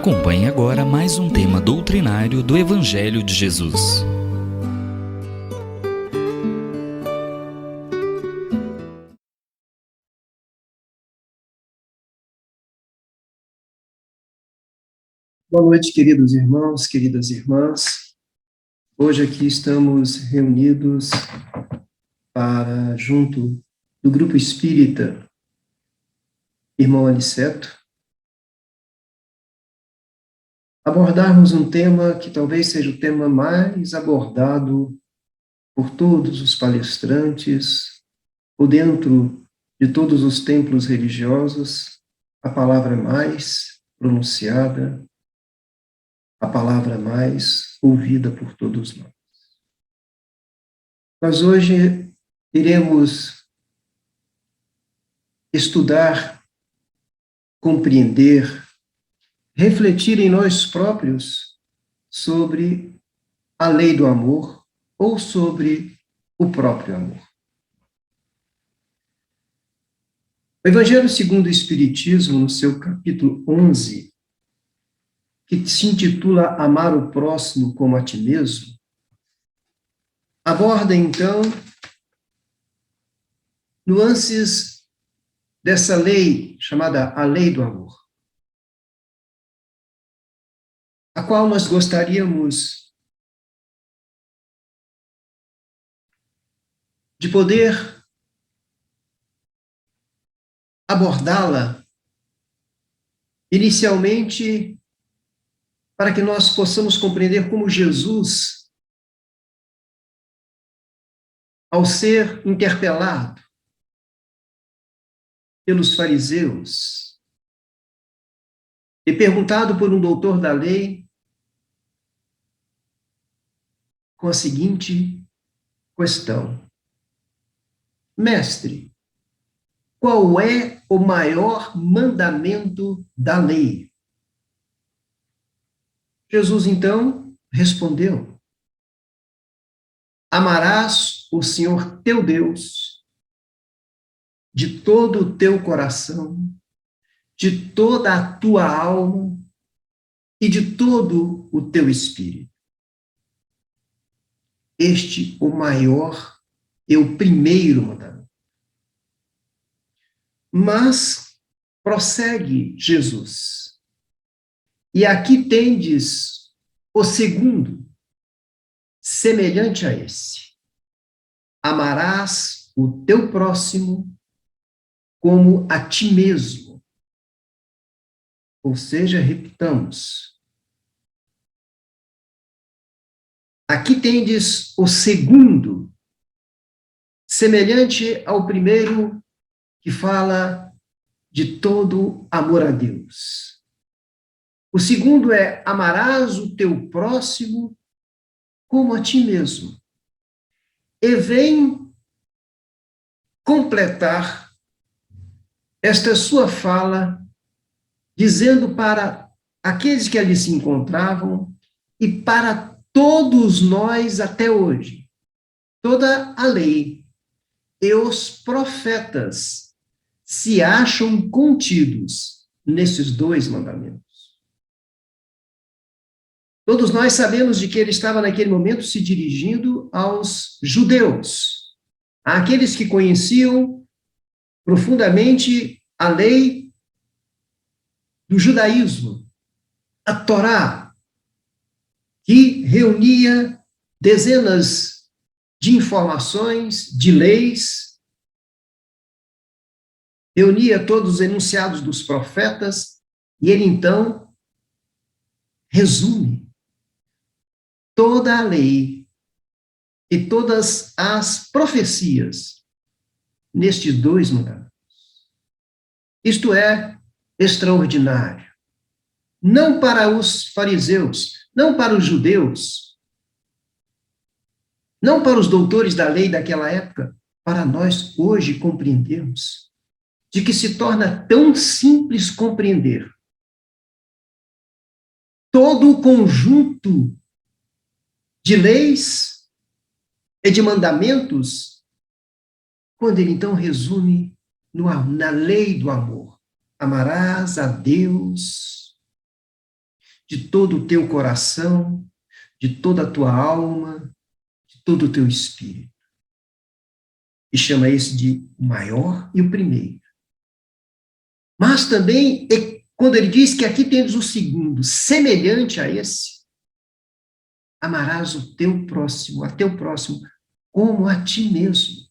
Acompanhe agora mais um tema doutrinário do Evangelho de Jesus. Boa noite, queridos irmãos, queridas irmãs. Hoje aqui estamos reunidos para, junto do Grupo Espírita Irmão Aniceto, abordarmos um tema que talvez seja o tema mais abordado por todos os palestrantes, ou dentro de todos os templos religiosos, a palavra mais pronunciada, a palavra mais ouvida por todos nós. Nós hoje iremos estudar, compreender, refletir em nós próprios sobre a lei do amor ou sobre o próprio amor. O Evangelho segundo o Espiritismo, no seu capítulo 11, que se intitula Amar o Próximo como a Ti Mesmo, aborda, então, nuances dessa lei chamada a lei do amor, a qual nós gostaríamos de poder abordá-la inicialmente para que nós possamos compreender como Jesus, ao ser interpelado pelos fariseus e perguntado por um doutor da lei com a seguinte questão: Mestre, qual é o maior mandamento da lei? Jesus, então, respondeu: Amarás o Senhor teu Deus de todo o teu coração, de toda a tua alma e de todo o teu espírito. Este o maior e o primeiro mandamento. Mas prossegue Jesus: e aqui tendes o segundo, semelhante a esse: amarás o teu próximo como a ti mesmo. Ou seja, repitamos: aqui tendes o segundo, semelhante ao primeiro, que fala de todo amor a Deus. O segundo é: amarás o teu próximo como a ti mesmo. E vem completar esta sua fala, dizendo para aqueles que ali se encontravam e para todos nós até hoje: toda a lei e os profetas se acham contidos nesses dois mandamentos. Todos nós sabemos de que ele estava naquele momento se dirigindo aos judeus, àqueles que conheciam profundamente a lei do judaísmo, a Torá, que reunia dezenas de informações, de leis, reunia todos os enunciados dos profetas, e ele então resume toda a lei e todas as profecias nestes dois mandamentos. Isto é extraordinário. Não para os fariseus, não para os judeus, não para os doutores da lei daquela época, para nós hoje compreendermos de que se torna tão simples compreender todo o conjunto de leis e de mandamentos, quando ele então resume na lei do amor: amarás a Deus de todo o teu coração, de toda a tua alma, de todo o teu espírito. E chama esse de o maior e o primeiro. Mas também, quando ele diz que aqui temos o segundo, semelhante a esse, amarás o teu próximo, a teu próximo, como a ti mesmo.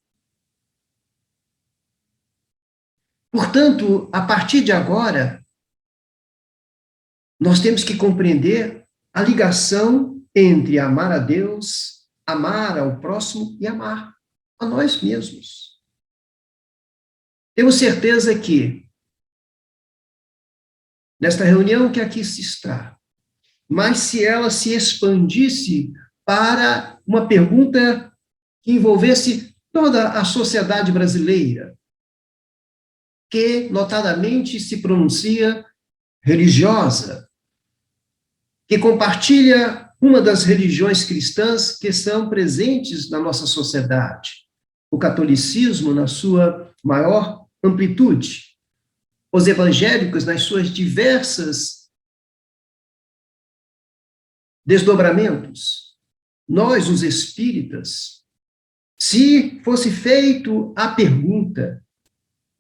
Portanto, a partir de agora, nós temos que compreender a ligação entre amar a Deus, amar ao próximo e amar a nós mesmos. Temos certeza que, nesta reunião que aqui se está, mas se ela se expandisse para uma pergunta que envolvesse toda a sociedade brasileira, que notadamente se pronuncia religiosa, que compartilha uma das religiões cristãs que são presentes na nossa sociedade, o catolicismo na sua maior amplitude, os evangélicos nas suas diversas desdobramentos, nós, os espíritas, se fosse feito a pergunta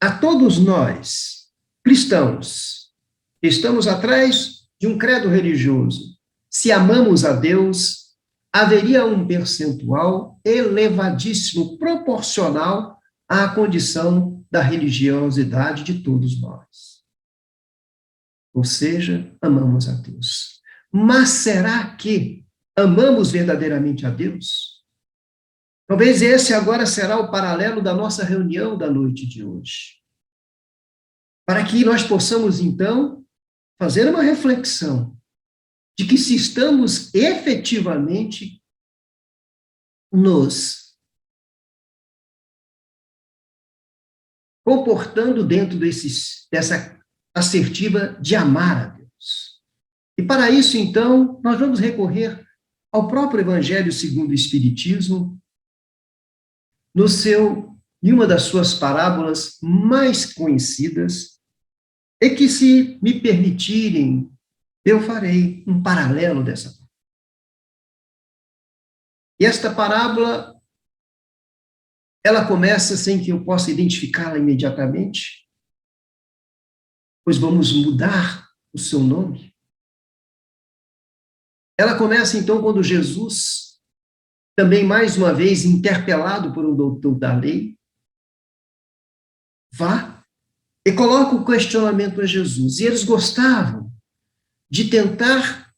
a todos nós, cristãos, que estamos atrás de um credo religioso, se amamos a Deus, haveria um percentual elevadíssimo, proporcional à condição da religiosidade de todos nós. Ou seja, amamos a Deus. Mas será que amamos verdadeiramente a Deus? Talvez esse agora será o paralelo da nossa reunião da noite de hoje. Para que nós possamos, então, fazer uma reflexão de que se estamos efetivamente nos comportando dentro dessa assertiva de amar a Deus. E para isso, então, nós vamos recorrer ao próprio Evangelho segundo o Espiritismo, em uma das suas parábolas mais conhecidas, e que, se me permitirem, eu farei um paralelo dessa. E esta parábola, ela começa sem que eu possa identificá-la imediatamente, pois vamos mudar o seu nome. Ela começa, então, quando Jesus, também mais uma vez interpelado por um doutor da lei, vá e coloca o questionamento a Jesus. E eles gostavam de tentar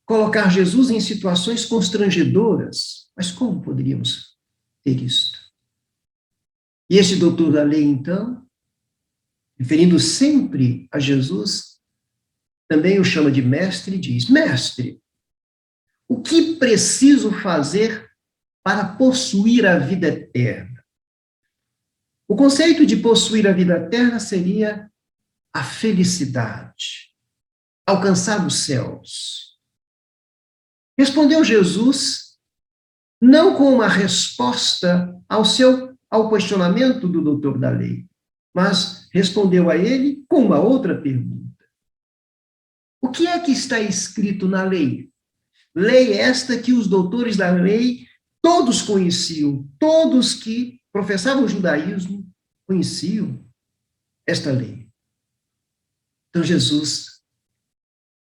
colocar Jesus em situações constrangedoras. Mas como poderíamos ter isto? E este doutor da lei, então, referindo sempre a Jesus, também o chama de mestre e diz: Mestre, o que preciso fazer para possuir a vida eterna? O conceito de possuir a vida eterna seria a felicidade, alcançar os céus. Respondeu Jesus, não com uma resposta ao questionamento do doutor da lei, mas respondeu a ele com uma outra pergunta. O que é que está escrito na lei? Lei esta que os doutores da lei todos conheciam, todos que professavam o judaísmo conheciam esta lei. Então Jesus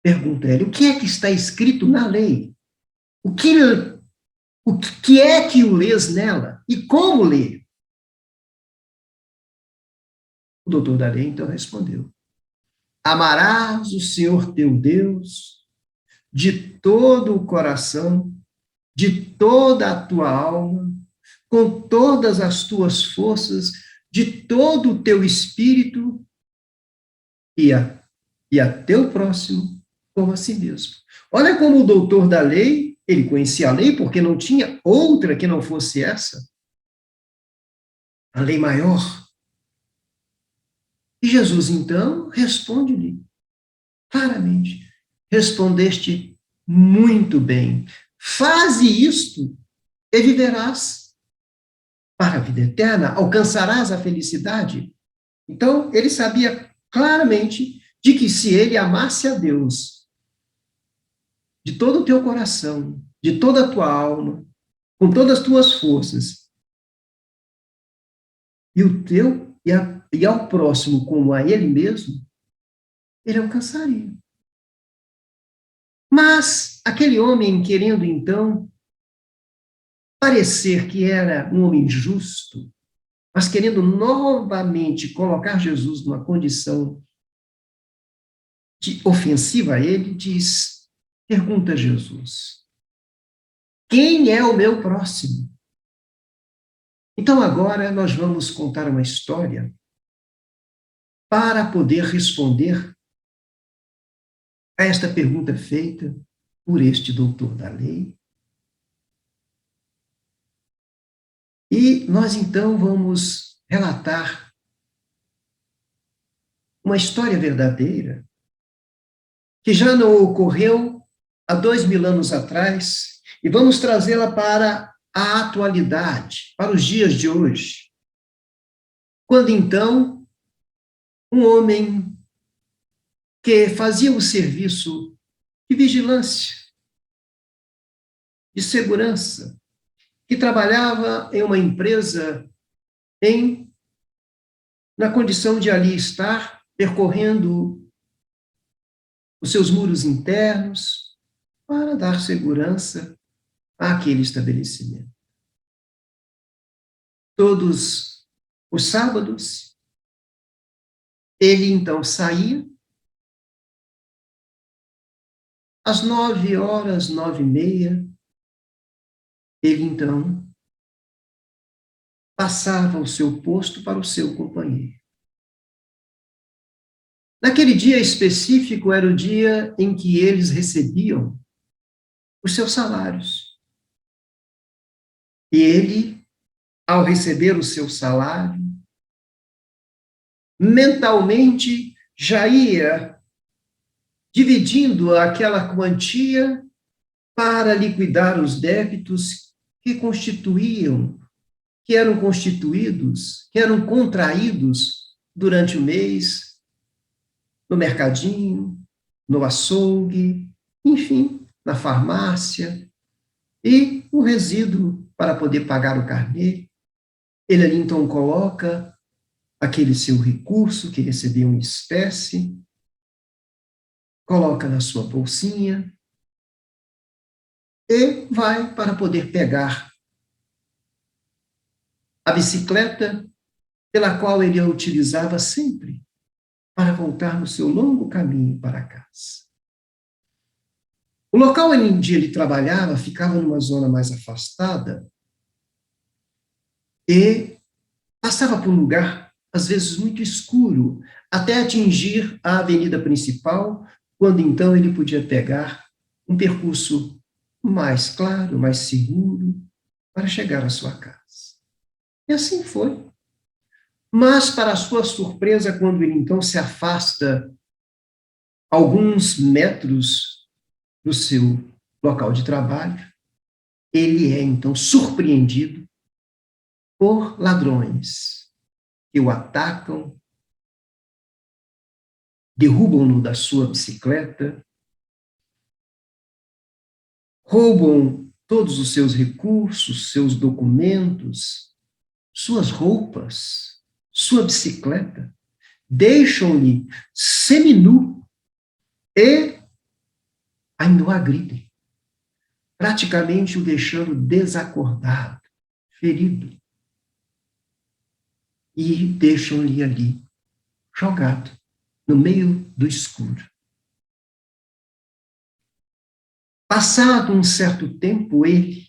pergunta a ele: o que é que está escrito na lei? O que é que o lês nela? E como ler? O doutor da lei então respondeu: amarás o Senhor teu Deus de todo o coração, de toda a tua alma, com todas as tuas forças, de todo o teu espírito, e a teu próximo como a si mesmo. Olha como o doutor da lei, ele conhecia a lei porque não tinha outra que não fosse essa, a lei maior. E Jesus, então, responde-lhe claramente: respondeste muito bem, faze isto e viverás para a vida eterna, alcançarás a felicidade. Então, ele sabia claramente de que se ele amasse a Deus, de todo o teu coração, de toda a tua alma, com todas as tuas forças, e ao próximo como a ele mesmo, ele alcançaria. Mas aquele homem, querendo então parecer que era um homem justo, mas querendo novamente colocar Jesus numa condição ofensiva a ele, pergunta a Jesus: quem é o meu próximo? Então agora nós vamos contar uma história para poder responder a esta pergunta feita por este doutor da lei. E nós então vamos relatar uma história verdadeira que já não ocorreu há 2000 anos atrás, e vamos trazê-la para a atualidade, para os dias de hoje. Quando então um homem que fazia o serviço de vigilância, de segurança, que trabalhava em uma empresa na condição de ali estar percorrendo os seus muros internos para dar segurança àquele estabelecimento. Todos os sábados, ele então saía às 9h, 9h30, ele então passava o seu posto para o seu companheiro. Naquele dia específico era o dia em que eles recebiam os seus salários. E ele, ao receber o seu salário, mentalmente já ia dividindo aquela quantia para liquidar os débitos que eram constituídos, que eram contraídos durante o mês, no mercadinho, no açougue, enfim, na farmácia, e o resíduo para poder pagar o carnê. Ele ali então coloca aquele seu recurso que recebeu em espécie, coloca na sua bolsinha e vai para poder pegar a bicicleta pela qual ele a utilizava sempre para voltar no seu longo caminho para casa. O local onde ele trabalhava ficava numa zona mais afastada e passava por um lugar, às vezes, muito escuro, até atingir a avenida principal, quando então ele podia pegar um percurso mais claro, mais seguro, para chegar à sua casa. E assim foi. Mas, para sua surpresa, quando ele então se afasta alguns metros do seu local de trabalho, ele é então surpreendido por ladrões que o atacam, derrubam-no da sua bicicleta, roubam todos os seus recursos, seus documentos, suas roupas, sua bicicleta, deixam-lhe seminu e ainda o agridem, praticamente o deixando desacordado, ferido, e deixam-lhe ali, jogado, no meio do escuro. Passado um certo tempo, ele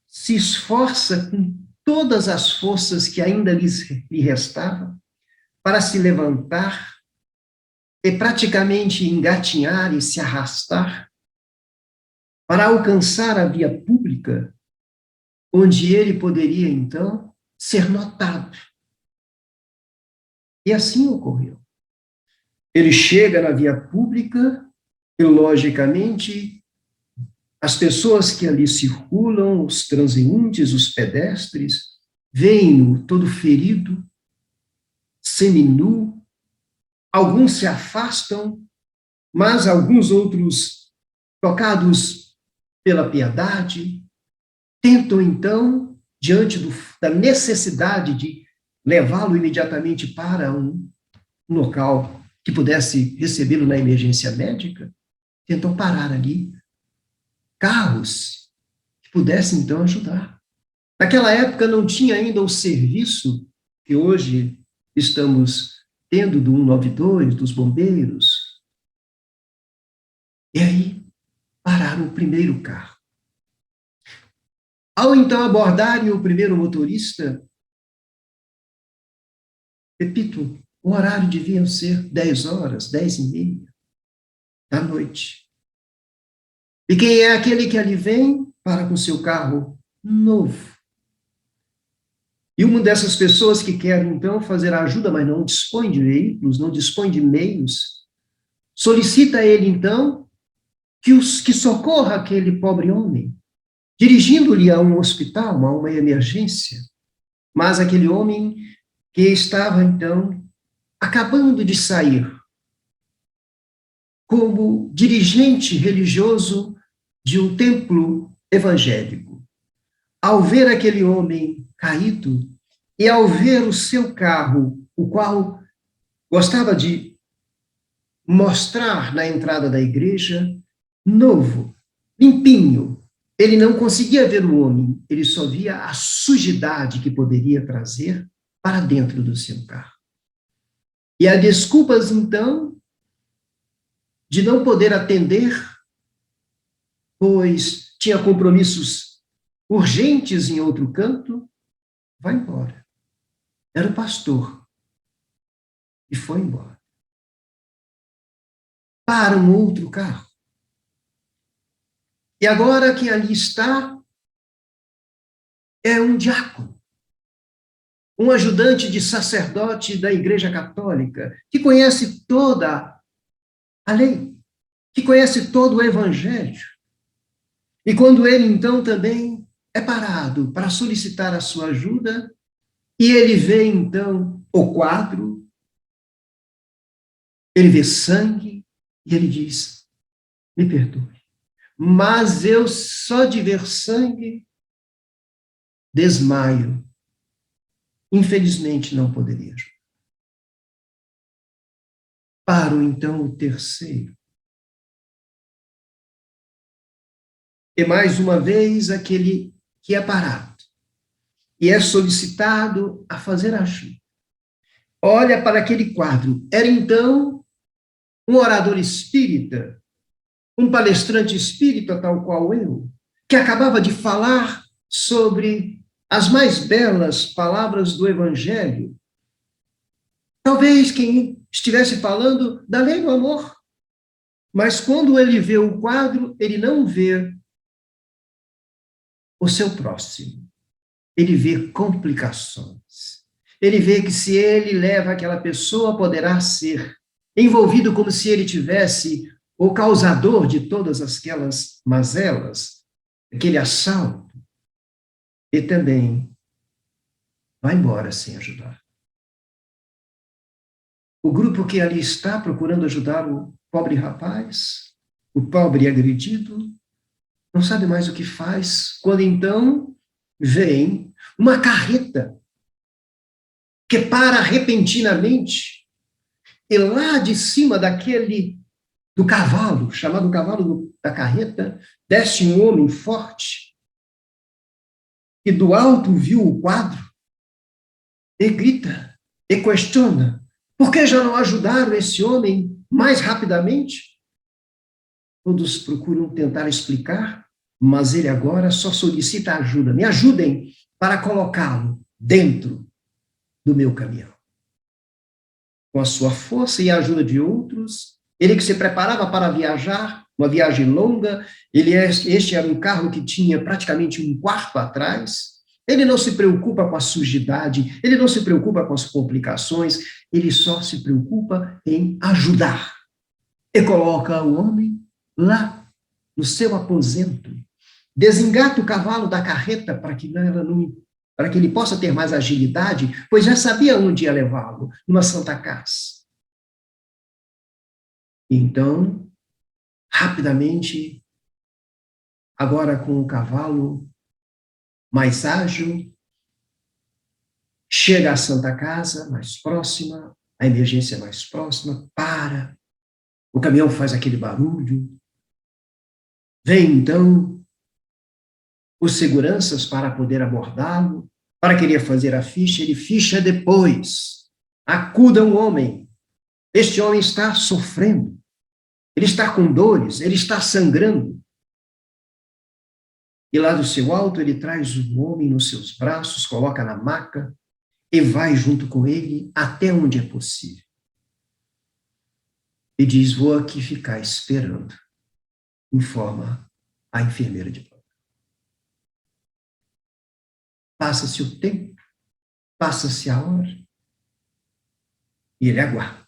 se esforça com todas as forças que ainda lhe restavam para se levantar e praticamente engatinhar e se arrastar para alcançar a via pública, onde ele poderia, então, ser notado. E assim ocorreu. Ele chega na via pública e, logicamente, as pessoas que ali circulam, os transeuntes, os pedestres, veem-no todo ferido, seminu, alguns se afastam, mas alguns outros tocados pela piedade, tentam então, diante da necessidade de levá-lo imediatamente para um local que pudesse recebê-lo na emergência médica, tentam parar ali carros que pudessem então ajudar. Naquela época não tinha ainda o serviço que hoje estamos tendo do 192, dos bombeiros. E aí pararam o primeiro carro. Ao então abordarem o primeiro motorista, repito, o horário devia ser 10 horas, 10h30 da noite. E quem é aquele que ali vem para com seu carro novo? E uma dessas pessoas que quer, então, fazer ajuda, mas não dispõe de veículos, não dispõe de meios, solicita a ele, então, que socorra aquele pobre homem, dirigindo-lhe a um hospital, a uma emergência. Mas aquele homem que estava, então, acabando de sair como dirigente religioso de um templo evangélico, ao ver aquele homem caído e ao ver o seu carro, o qual gostava de mostrar na entrada da igreja, novo, limpinho, ele não conseguia ver o homem, ele só via a sujidade que poderia trazer para dentro do seu carro. E há desculpas, então, de não poder atender, pois tinha compromissos urgentes em outro canto, vai embora. Era o pastor. E foi embora. Para um outro carro. E agora quem ali está é um diácono, um ajudante de sacerdote da Igreja Católica, que conhece toda a lei, que conhece todo o Evangelho. E quando ele, então, também é parado para solicitar a sua ajuda, e ele vê, então, o quadro, ele vê sangue, e ele diz, me perdoe, mas eu só de ver sangue desmaio. Infelizmente não poderia ajudar. Paro, então, o terceiro. E mais uma vez, aquele que é parado e é solicitado a fazer ajuda. Olha para aquele quadro. Era, então, um orador espírita, um palestrante espírita, tal qual eu, que acabava de falar sobre as mais belas palavras do Evangelho. Talvez quem estivesse falando da lei do amor. Mas quando ele vê o quadro, ele não vê o seu próximo. Ele vê complicações. Ele vê que se ele leva aquela pessoa, poderá ser envolvido como se ele tivesse o causador de todas aquelas mazelas, aquele assalto, e também vai embora sem ajudar. O grupo que ali está procurando ajudar o pobre rapaz, o pobre agredido, não sabe mais o que faz, quando então vem uma carreta que para repentinamente, e lá de cima do cavalo, chamado cavalo da carreta, desce um homem forte, que do alto viu o quadro, e grita, e questiona, por que já não ajudaram esse homem mais rapidamente? Todos procuram tentar explicar, mas ele agora só solicita ajuda. Me ajudem para colocá-lo dentro do meu caminhão. Com a sua força e a ajuda de outros, ele que se preparava para viajar, uma viagem longa, este era um carro que tinha praticamente um quarto atrás, ele não se preocupa com a sujidade, ele não se preocupa com as complicações, ele só se preocupa em ajudar. E coloca o homem lá no seu aposento, desengata o cavalo da carreta para que ele possa ter mais agilidade, pois já sabia onde ia levá-lo, numa Santa Casa. Então, rapidamente, agora com o cavalo mais ágil, chega à Santa Casa, mais próxima, a emergência mais próxima, para, o caminhão faz aquele barulho, vem então os seguranças para poder abordá-lo, para querer fazer a ficha, ele ficha depois, acuda um homem, este homem está sofrendo, ele está com dores, ele está sangrando, e lá do seu alto ele traz o homem nos seus braços, coloca na maca, e vai junto com ele até onde é possível. E diz, vou aqui ficar esperando, informa a enfermeira de plantão. Passa-se o tempo, passa-se a hora, e ele aguarda.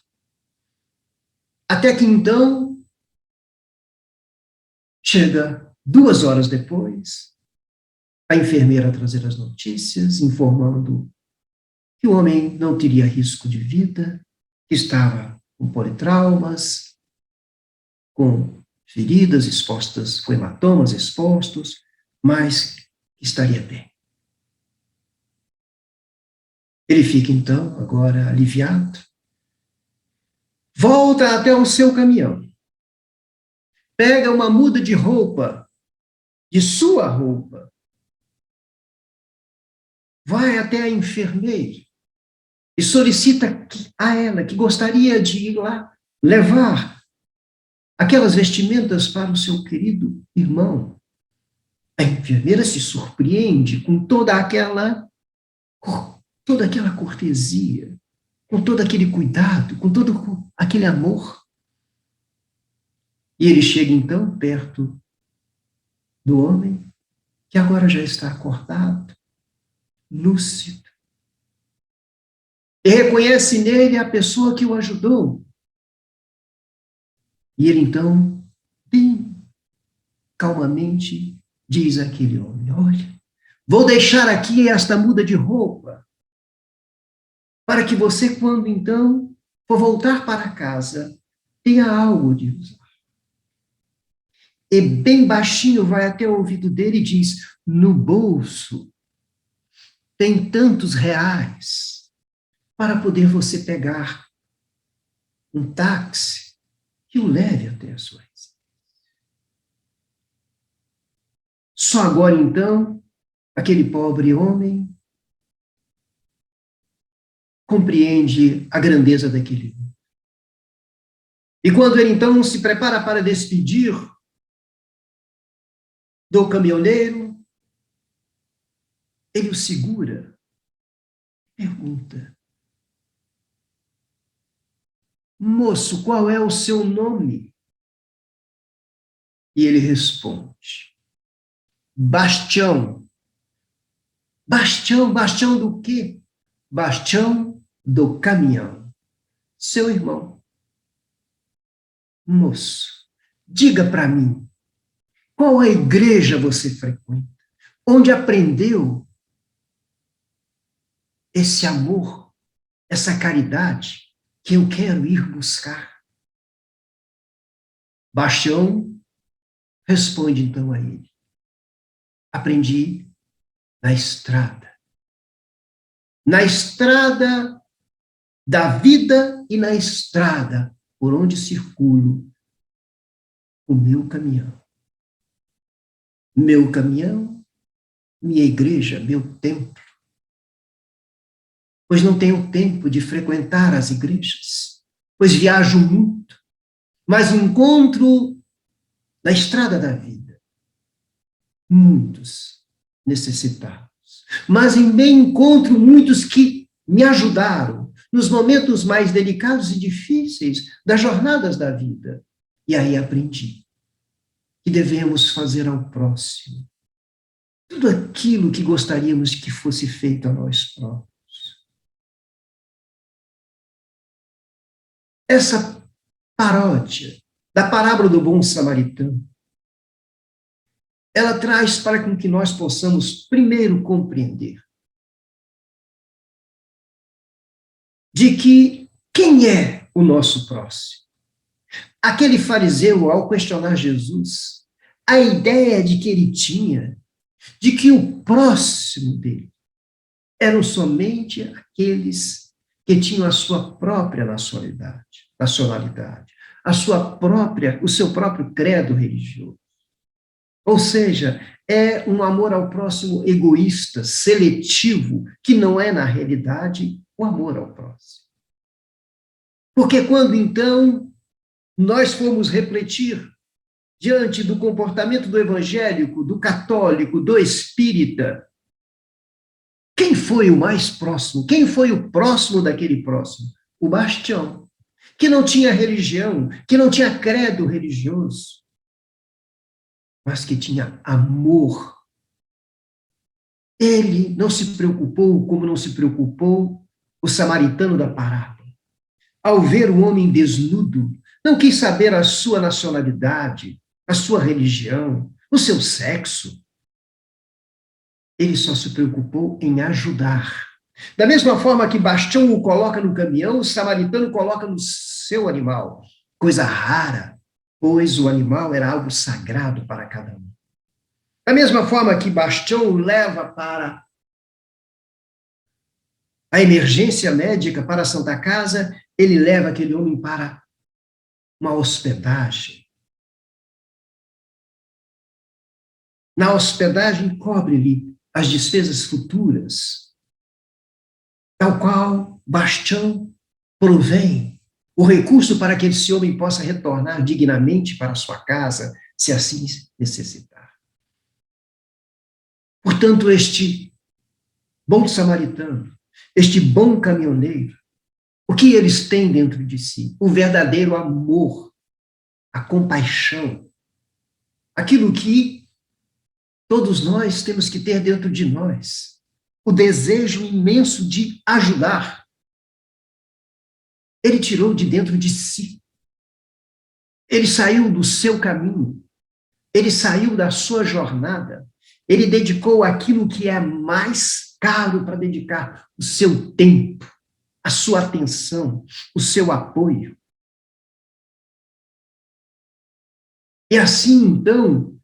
Até que então, chega 2 horas depois, a enfermeira trazer as notícias, informando que o homem não teria risco de vida, que estava com politraumas, com feridas expostas, com hematomas expostos, mas que estaria bem. Ele fica, então, agora aliviado, volta até o seu caminhão, pega uma muda de roupa, de sua roupa, vai até a enfermeira e solicita a ela que gostaria de ir lá levar aquelas vestimentas para o seu querido irmão. A enfermeira se surpreende com toda aquela cortesia, com todo aquele cuidado, com todo aquele amor. E ele chega então perto do homem, que agora já está acordado, lúcido, e reconhece nele a pessoa que o ajudou. E ele então, bem calmamente, diz àquele homem, olha, vou deixar aqui esta muda de roupa, para que você, quando então for voltar para casa, tenha algo de usar. E bem baixinho vai até o ouvido dele e diz, no bolso tem tantos reais para poder você pegar um táxi que o leve até a sua residência. Só agora, então, aquele pobre homem compreende a grandeza daquele mundo. E quando ele, então, se prepara para despedir do caminhoneiro, ele o segura, pergunta, moço, qual é o seu nome? E ele responde, Bastião. Bastião, Bastião do quê? Bastião do caminhão. Seu irmão. Moço, diga para mim, qual a igreja você frequenta? Onde aprendeu esse amor, essa caridade que eu quero ir buscar? Bastião responde então a ele, aprendi na estrada da vida e na estrada por onde circulo o meu caminhão. Meu caminhão, minha igreja, meu templo. Pois não tenho tempo de frequentar as igrejas, pois viajo muito, mas encontro na estrada da vida muitos necessitados. Mas também encontro muitos que me ajudaram nos momentos mais delicados e difíceis das jornadas da vida. E aí aprendi que devemos fazer ao próximo tudo aquilo que gostaríamos que fosse feito a nós próprios. Essa paródia da parábola do bom samaritano, ela traz para que nós possamos primeiro compreender de que quem é o nosso próximo. Aquele fariseu, ao questionar Jesus, a ideia de que ele tinha, de que o próximo dele eram somente aqueles que tinham a sua própria nacionalidade, o seu próprio credo religioso. Ou seja, é um amor ao próximo egoísta, seletivo, que não é, na realidade, o amor ao próximo. Porque quando, então, nós formos refletir diante do comportamento do evangélico, do católico, do espírita, quem foi o mais próximo? Quem foi o próximo daquele próximo? O Bastião, que não tinha religião, que não tinha credo religioso, mas que tinha amor. Ele não se preocupou como não se preocupou o samaritano da parábola. Ao ver o homem desnudo, não quis saber a sua nacionalidade, a sua religião, o seu sexo. Ele só se preocupou em ajudar. Da mesma forma que Bastião o coloca no caminhão, o samaritano coloca no seu animal. Coisa rara, pois o animal era algo sagrado para cada um. Da mesma forma que Bastião o leva para a emergência médica, para a Santa Casa, ele leva aquele homem para uma hospedagem. Na hospedagem, cobre-lhe as despesas futuras, tal qual Bastião provém o recurso para que esse homem possa retornar dignamente para a sua casa, se assim necessitar. Portanto, este bom samaritano, este bom caminhoneiro, o que eles têm dentro de si? O verdadeiro amor, a compaixão, aquilo que todos nós temos que ter dentro de nós, o desejo imenso de ajudar. Ele tirou de dentro de si. Ele saiu do seu caminho. Ele saiu da sua jornada. Ele dedicou aquilo que é mais caro para dedicar: o seu tempo, a sua atenção, o seu apoio. E assim, então,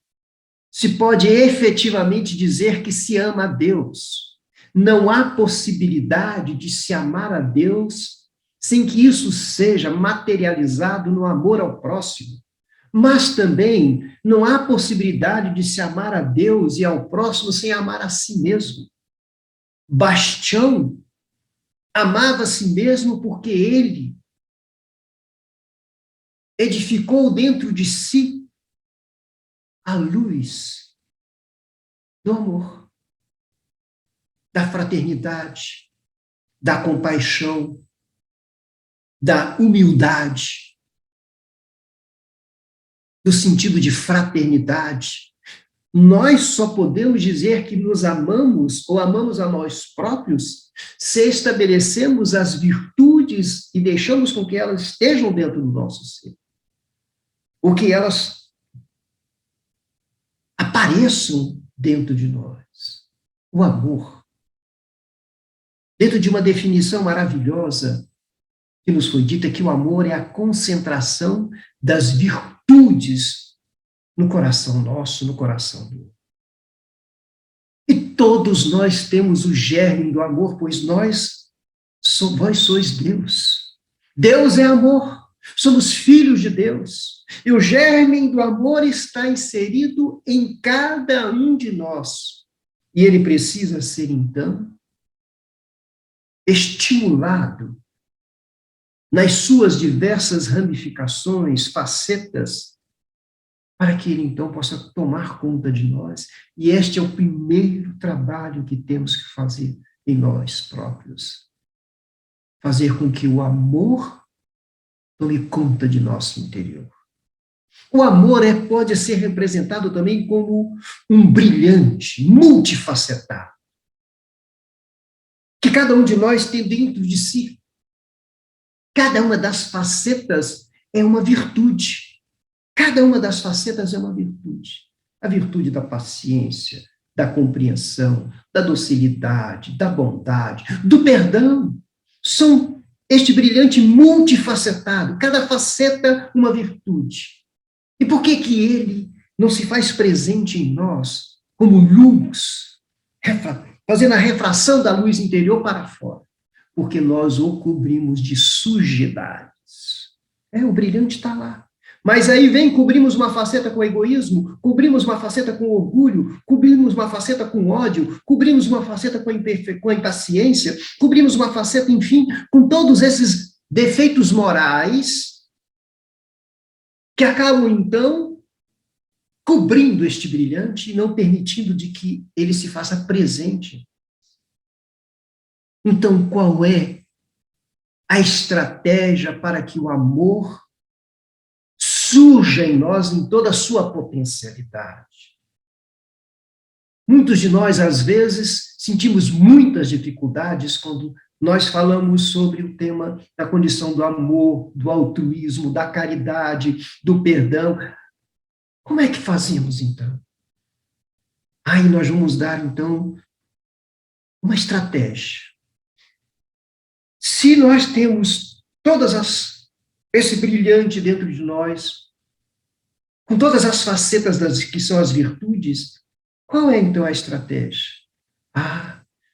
se pode efetivamente dizer que se ama a Deus. Não há possibilidade de se amar a Deus sem que isso seja materializado no amor ao próximo. Mas também não há possibilidade de se amar a Deus e ao próximo sem amar a si mesmo. Bastião amava a si mesmo porque ele edificou dentro de si a luz do amor, da fraternidade, da compaixão, da humildade, do sentido de fraternidade. Nós só podemos dizer que nos amamos ou amamos a nós próprios se estabelecemos as virtudes e deixamos com que elas estejam dentro do nosso ser. Ou que elas apareçam dentro de nós. O amor. Dentro de uma definição maravilhosa que nos foi dita, que o amor é a concentração das virtudes no coração nosso, no coração do outro. E todos nós temos o germe do amor, pois vós sois Deus. Deus é amor. Somos filhos de Deus. E o germe do amor está inserido em cada um de nós. E ele precisa ser, então, estimulado nas suas diversas ramificações, facetas, para que ele, então, possa tomar conta de nós. E este é o primeiro trabalho que temos que fazer em nós próprios. Fazer com que o amor tome conta de nosso interior. O amor pode ser representado também como um brilhante, multifacetado, que cada um de nós tem dentro de si. Cada uma das facetas é uma virtude. Cada uma das facetas é uma virtude. A virtude da paciência, da compreensão, da docilidade, da bondade, do perdão. São este brilhante multifacetado, cada faceta uma virtude. E por que ele não se faz presente em nós como luz, fazendo a refração da luz interior para fora, porque nós o cobrimos de sujidades. O brilhante está lá. Mas aí cobrimos uma faceta com egoísmo, cobrimos uma faceta com orgulho, cobrimos uma faceta com ódio, cobrimos uma faceta com a impaciência, cobrimos uma faceta, enfim, com todos esses defeitos morais que acabam, então, cobrindo este brilhante e não permitindo de que ele se faça presente. Então, qual é a estratégia para que o amor surja em nós em toda a sua potencialidade? Muitos de nós, às vezes, sentimos muitas dificuldades quando nós falamos sobre o tema da condição do amor, do altruísmo, da caridade, do perdão. Como é que fazemos, então? Aí nós vamos dar, então, uma estratégia. Se nós temos esse brilhante dentro de nós, com todas as facetas que são as virtudes, qual é, então, a estratégia?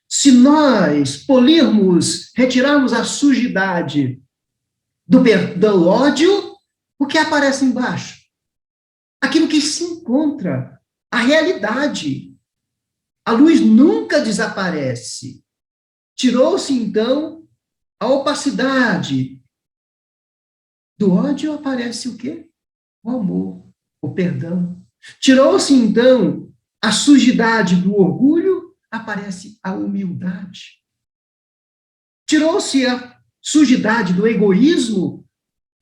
Se nós polirmos, retirarmos a sujidade do ódio, o que aparece embaixo? Aquilo que se encontra, a realidade. A luz nunca desaparece. Tirou-se, então, a opacidade. Do ódio aparece o quê? O amor, o perdão. Tirou-se, então, a sujidade do orgulho, aparece a humildade. Tirou-se a sujidade do egoísmo,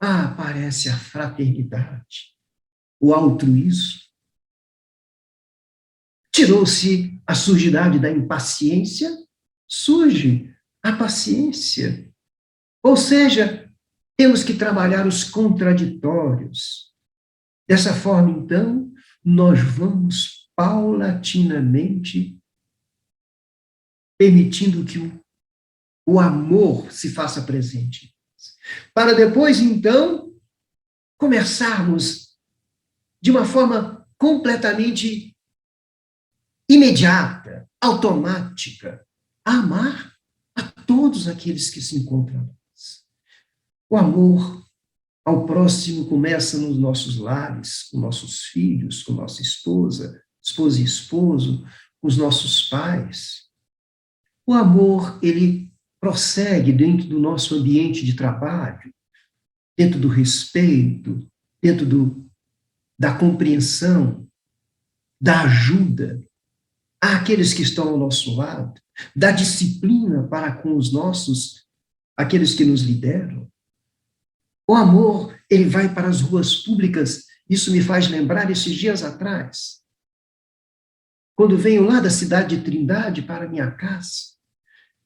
aparece a fraternidade, o altruísmo. Tirou-se a sujidade da impaciência, surge a paciência. Ou seja, temos que trabalhar os contraditórios. Dessa forma, então, nós vamos paulatinamente permitindo que o amor se faça presente. Para depois, então, começarmos de uma forma completamente imediata, automática, a amar a todos aqueles que se encontram. O amor ao próximo começa nos nossos lares, com nossos filhos, com nossa esposa e esposo, com os nossos pais. O amor, ele prossegue dentro do nosso ambiente de trabalho, dentro do respeito, dentro da compreensão, da ajuda àqueles que estão ao nosso lado, da disciplina para com aqueles que nos lideram. O amor, ele vai para as ruas públicas. Isso me faz lembrar esses dias atrás, quando venho lá da cidade de Trindade para minha casa,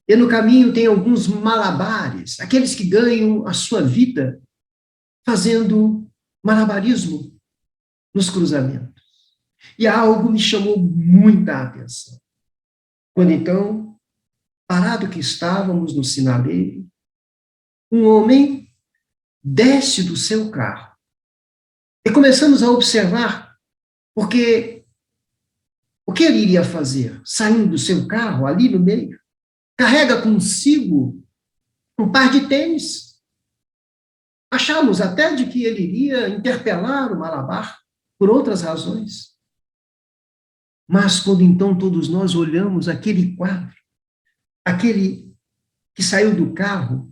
e no caminho tem alguns malabares, aqueles que ganham a sua vida fazendo malabarismo nos cruzamentos. E algo me chamou muita atenção. Quando então, parado que estávamos no sinaleiro, um homem desce do seu carro. E começamos a observar, porque o que ele iria fazer? Saindo do seu carro, ali no meio, carrega consigo um par de tênis. Achamos até de que ele iria interpelar o malabar por outras razões. Mas quando então todos nós olhamos aquele quadro, aquele que saiu do carro,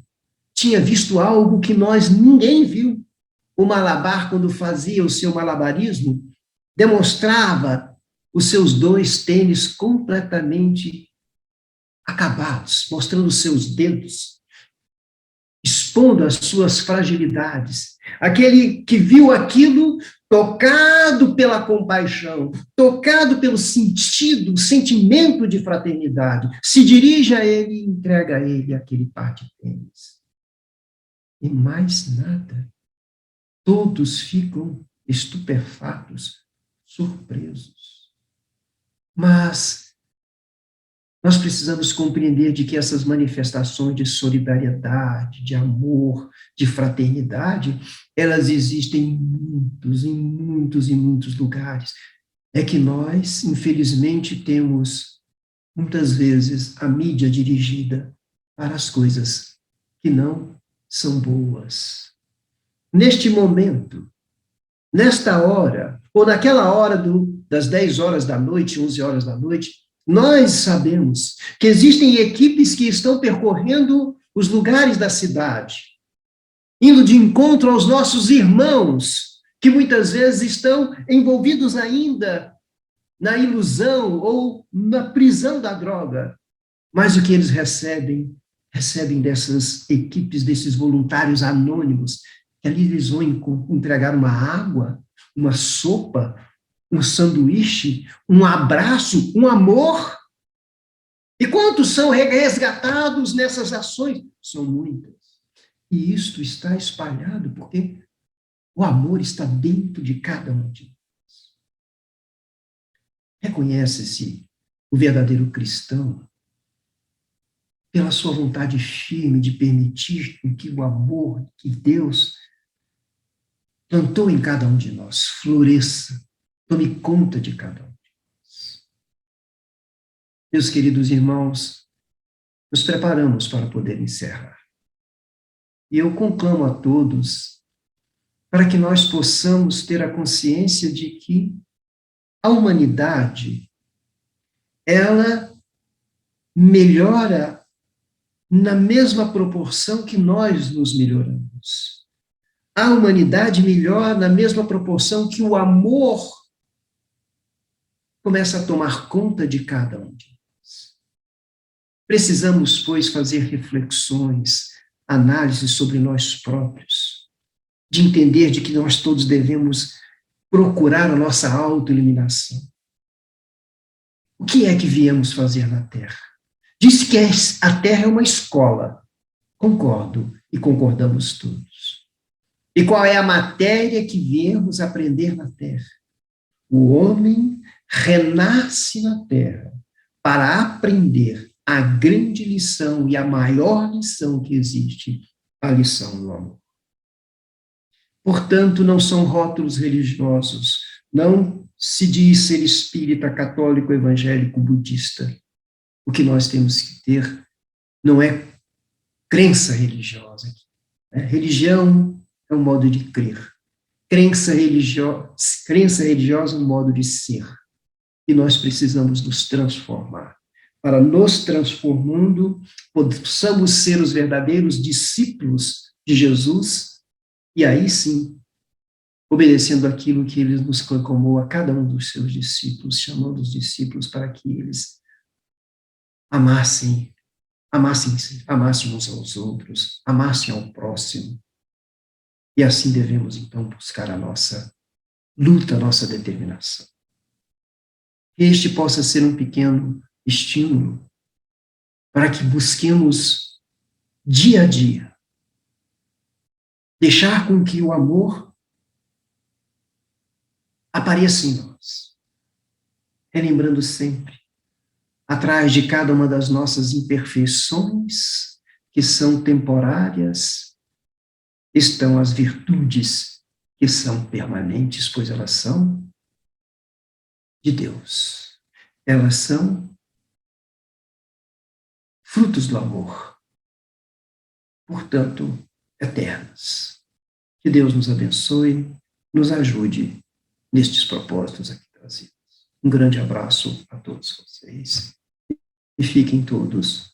tinha visto algo que ninguém viu. O malabar, quando fazia o seu malabarismo, demonstrava os seus 2 tênis completamente acabados, mostrando os seus dedos, expondo as suas fragilidades. Aquele que viu aquilo, tocado pela compaixão, tocado pelo sentimento de fraternidade, se dirige a ele e entrega a ele aquele par de tênis. E mais nada. Todos ficam estupefatos, surpresos. Mas nós precisamos compreender de que essas manifestações de solidariedade, de amor, de fraternidade, elas existem em muitos lugares. É que nós, infelizmente, temos, muitas vezes, a mídia dirigida para as coisas que não são boas. Neste momento, nesta hora, ou naquela hora das 10 horas da noite, 11 horas da noite, nós sabemos que existem equipes que estão percorrendo os lugares da cidade, indo de encontro aos nossos irmãos, que muitas vezes estão envolvidos ainda na ilusão ou na prisão da droga. Mas o que eles recebem dessas equipes, desses voluntários anônimos, que ali eles vão entregar uma água, uma sopa, um sanduíche, um abraço, um amor. E quantos são resgatados nessas ações? São muitas. E isto está espalhado porque o amor está dentro de cada um de nós. Reconhece-se o verdadeiro cristão pela sua vontade firme de permitir que o amor que Deus plantou em cada um de nós floresça, tome conta de cada um de nós. Meus queridos irmãos, nos preparamos para poder encerrar. E eu conclamo a todos para que nós possamos ter a consciência de que a humanidade, ela melhora na mesma proporção que nós nos melhoramos. A humanidade melhora na mesma proporção que o amor começa a tomar conta de cada um de nós. Precisamos, pois, fazer reflexões, análises sobre nós próprios, de entender de que nós todos devemos procurar a nossa autoiluminação. O que é que viemos fazer na Terra? Diz que a Terra é uma escola. Concordo e concordamos todos. E qual é a matéria que viemos aprender na Terra? O homem renasce na Terra para aprender a grande lição e a maior lição que existe, a lição do amor. Portanto, não são rótulos religiosos, não se diz ser espírita, católico, evangélico, budista. O que nós temos que ter não é crença religiosa. Religião é um modo de crer. Crença religiosa é um modo de ser. E nós precisamos nos transformar. Para nos transformando, possamos ser os verdadeiros discípulos de Jesus, e aí sim, obedecendo aquilo que ele nos conclamou a cada um dos seus discípulos, chamando os discípulos para que eles amassem uns aos outros, amassem ao próximo. E assim devemos, então, buscar a nossa luta, a nossa determinação. Que este possa ser um pequeno estímulo para que busquemos dia a dia deixar com que o amor apareça em nós, relembrando sempre, atrás de cada uma das nossas imperfeições, que são temporárias, estão as virtudes que são permanentes, pois elas são de Deus. Elas são frutos do amor, portanto, eternas. Que Deus nos abençoe, nos ajude nestes propósitos aqui trazidos. Um grande abraço a todos vocês e fiquem todos